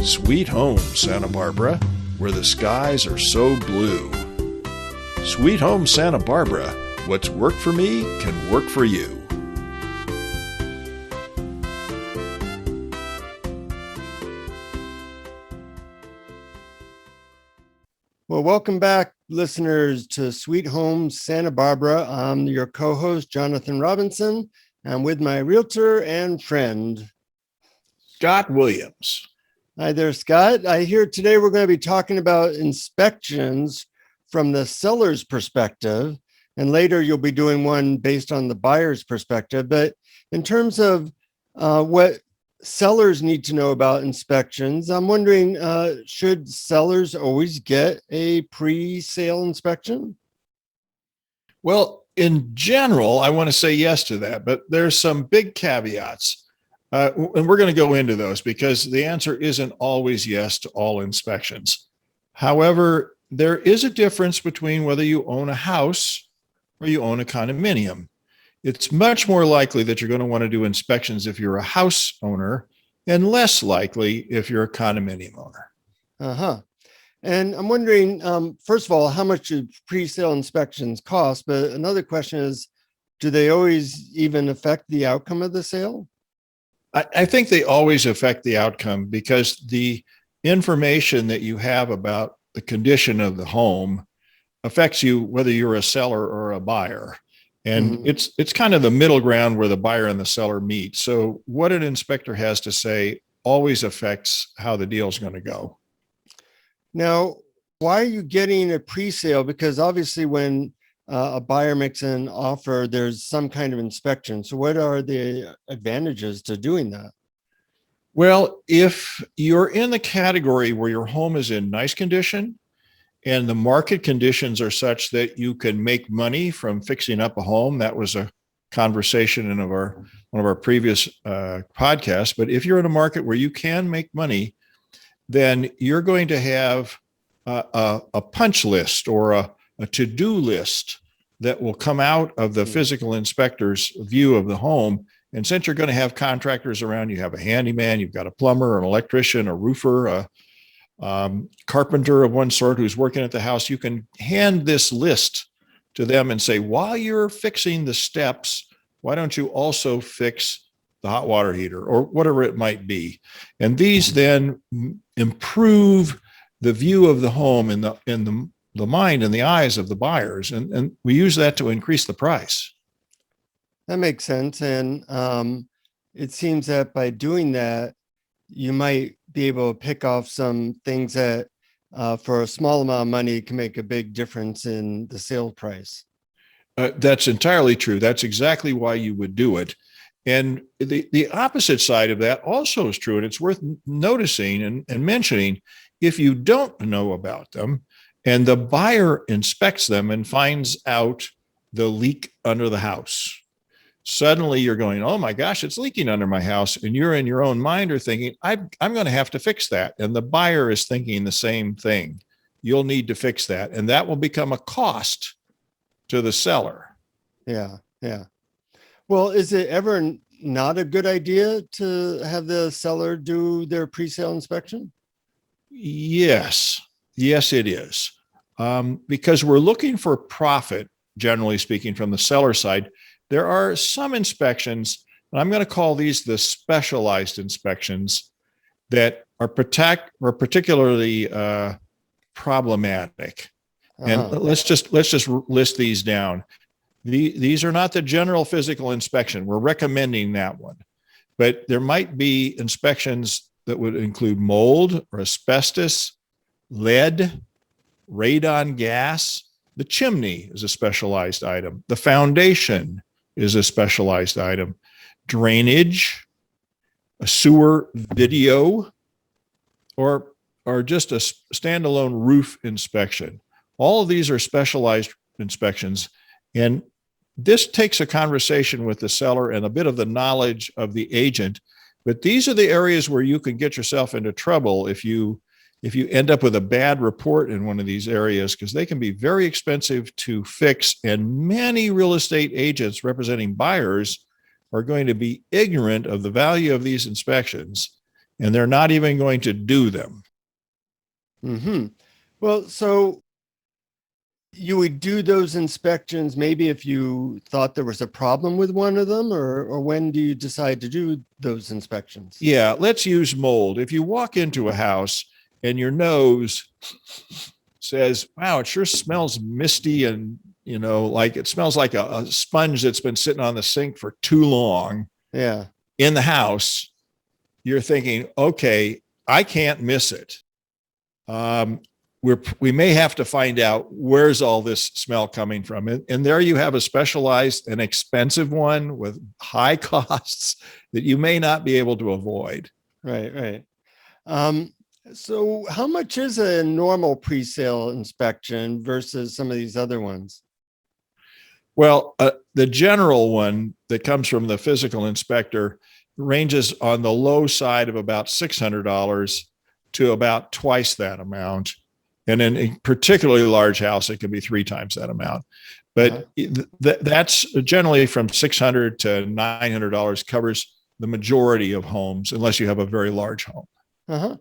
Sweet home, Santa Barbara, where the skies are so blue. Sweet home, Santa Barbara, what's worked for me can work for you. Well, welcome back, listeners, to Sweet Home Santa Barbara. I'm your co-host, Jonathan Robinson. I'm with my realtor and friend, Scott Williams. Hi there, Scott. I hear today we're going to be talking about inspections from the seller's perspective, and later you'll be doing one based on the buyer's perspective. But in terms of what sellers need to know about inspections, I'm wondering, should sellers always get a pre-sale inspection? Well, in general, I want to say yes to that, but there's some big caveats. And we're going to go into those because the answer isn't always yes to all inspections. However, there is a difference between whether you own a house or you own a condominium. It's much more likely that you're going to want to do inspections if you're a house owner and less likely if you're a condominium owner. Uh-huh. And I'm wondering, first of all, how much do pre-sale inspections cost? But another question is, do they always even affect the outcome of the sale? I think they always affect the outcome because the information that you have about the condition of the home affects you whether you're a seller or a buyer. And it's kind of the middle ground where the buyer and the seller meet. So what an inspector has to say always affects how the deal is going to go. Now, why are you getting a pre-sale? Because obviously when a buyer makes an offer, there's some kind of inspection. So what are the advantages to doing that? Well, if you're in the category where your home is in nice condition and the market conditions are such that you can make money from fixing up a home, that was a conversation in one of our previous podcasts. But if you're in a market where you can make money, then you're going to have a punch list or a to-do list that will come out of the physical inspector's view of the home. And since you're going to have contractors around, you have a handyman, you've got a plumber, an electrician, a roofer, a carpenter of one sort who's working at the house, you can hand this list to them and say, while you're fixing the steps, why don't you also fix the hot water heater or whatever it might be? And these then improve the view of the home in the mind and the eyes of the buyers. And we use that to increase the price. That makes sense. And it seems that by doing that, you might be able to pick off some things that for a small amount of money can make a big difference in the sale price. That's entirely true. That's exactly why you would do it. And the opposite side of that also is true. And it's worth noticing and mentioning, if you don't know about them and the buyer inspects them and finds out the leak under the house, suddenly you're going, oh my gosh, it's leaking under my house. And you're in your own mind are thinking, I'm going to have to fix that. And the buyer is thinking the same thing. You'll need to fix that. And that will become a cost to the seller. Yeah. Well, is it ever not a good idea to have the seller do their pre-sale inspection? Yes, it is. Because we're looking for profit, generally speaking, from the seller side. There are some inspections, and I'm going to call these the specialized inspections, that are particularly problematic. And let's just list these down. These are not the general physical inspection. We're recommending that one. But there might be inspections that would include mold or asbestos, lead, radon gas. The chimney is a specialized item. The foundation is a specialized item. Drainage, a sewer video, or just a standalone roof inspection. All of these are specialized inspections. And this takes a conversation with the seller and a bit of the knowledge of the agent. But these are the areas where you can get yourself into trouble if you end up with a bad report in one of these areas, because they can be very expensive to fix. And many real estate agents representing buyers are going to be ignorant of the value of these inspections and they're not even going to do them. Mm-hmm. Well, so you would do those inspections maybe if you thought there was a problem with one of them, or when do you decide to do those inspections? Yeah, let's use mold. If you walk into a house and your nose says, wow, it sure smells misty and, like it smells like a sponge that's been sitting on the sink for too long Yeah. in the house, you're thinking, okay, I can't miss it. We may have to find out where's all this smell coming from. And there you have a specialized and expensive one with high costs that you may not be able to avoid. Right. So how much is a normal presale inspection versus some of these other ones? Well, the general one that comes from the physical inspector ranges on the low side of about $600 to about twice that amount. And in a particularly large house, it can be 3 times that amount. But that's generally from $600 to $900 covers the majority of homes, unless you have a very large home. Uh-huh.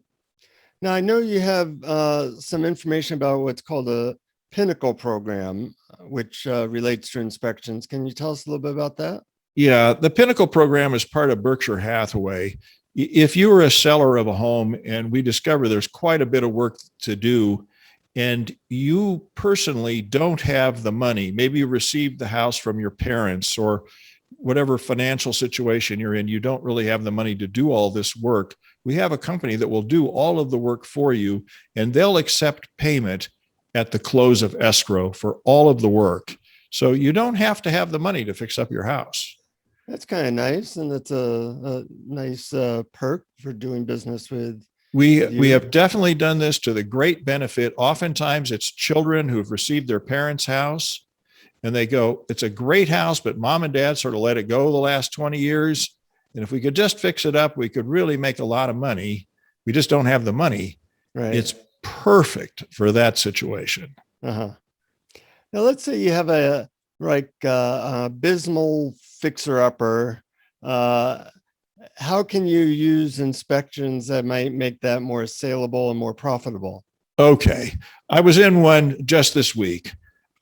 Now, I know you have some information about what's called a Pinnacle Program, which relates to inspections. Can you tell us a little bit about that? Yeah, the Pinnacle Program is part of Berkshire Hathaway. If you are a seller of a home and we discover there's quite a bit of work to do, and you personally don't have the money, maybe you received the house from your parents or whatever financial situation you're in, you don't really have the money to do all this work. We have a company that will do all of the work for you, and they'll accept payment at the close of escrow for all of the work. So you don't have to have the money to fix up your house. That's kind of nice. And it's a nice perk for doing business with. We have definitely done this to the great benefit. Oftentimes it's children who've received their parents' house and they go, it's a great house, but mom and dad sort of let it go the last 20 years. And if we could just fix it up, we could really make a lot of money. We just don't have the money. Right. It's perfect for that situation. Uh-huh. Now, let's say you have a abysmal fixer-upper. How can you use inspections that might make that more saleable and more profitable? Okay. I was in one just this week.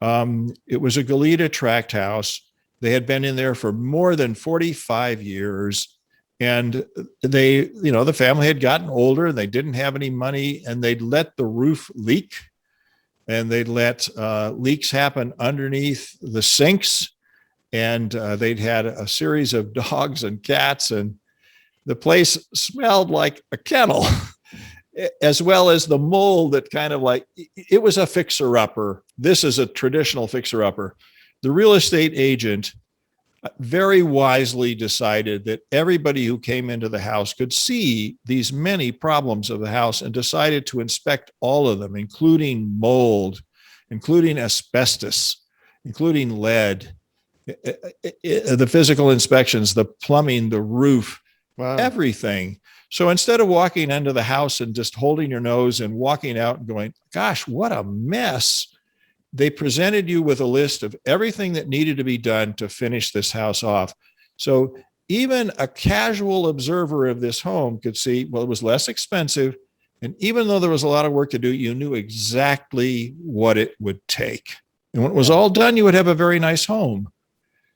It was a Goleta tract house. They had been in there for more than 45 years. And they, the family had gotten older and they didn't have any money, and they'd let the roof leak, and they'd let leaks happen underneath the sinks. And they'd had a series of dogs and cats, and the place smelled like a kennel, as well as the mold that kind of it was a fixer-upper. This is a traditional fixer-upper. The real estate agent very wisely decided that everybody who came into the house could see these many problems of the house and decided to inspect all of them, including mold, including asbestos, including lead, the physical inspections, the plumbing, the roof, wow, everything. So instead of walking into the house and just holding your nose and walking out and going, gosh, what a mess, they presented you with a list of everything that needed to be done to finish this house off. So even a casual observer of this home could see, well, it was less expensive. And even though there was a lot of work to do, you knew exactly what it would take. And when it was all done, you would have a very nice home.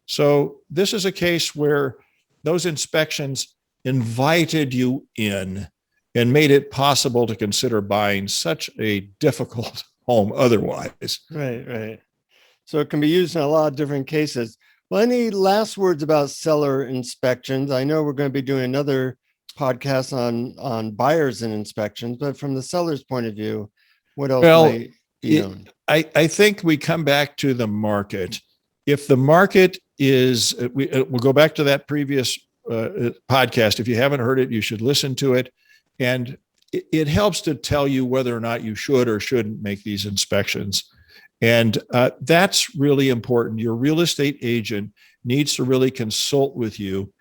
So this is a case where those inspections invited you in and made it possible to consider buying such a difficult home otherwise. Right. So it can be used in a lot of different cases. Well, any last words about seller inspections? I know we're going to be doing another podcast on buyers and inspections, but from the seller's point of view, what else might be known? I think we come back to the market. If the market is, we'll go back to that previous podcast. If you haven't heard it, you should listen to it. And it helps to tell you whether or not you should or shouldn't make these inspections. And that's really important. Your real estate agent needs to really consult with you.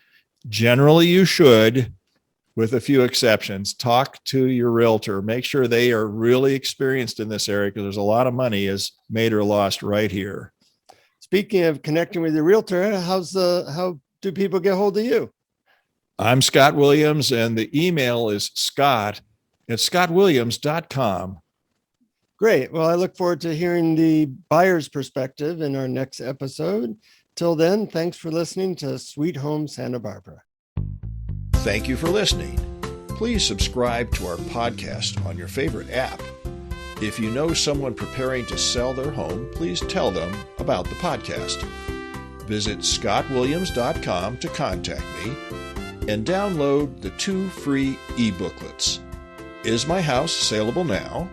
Generally, you should, with a few exceptions. Talk to your realtor. Make sure they are really experienced in this area, because there's a lot of money is made or lost right here. Speaking of connecting with your realtor, how do people get hold of you? I'm Scott Williams, and the email is scott@scottwilliams.com. Great. Well, I look forward to hearing the buyer's perspective in our next episode. Till then, thanks for listening to Sweet Home Santa Barbara. Thank you for listening. Please subscribe to our podcast on your favorite app. If you know someone preparing to sell their home, please tell them about the podcast. Visit scottwilliams.com to contact me and download the 2 free e-booklets, Is My House Saleable Now?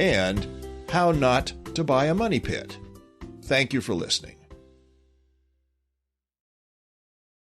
And How Not to Buy a Money Pit. Thank you for listening.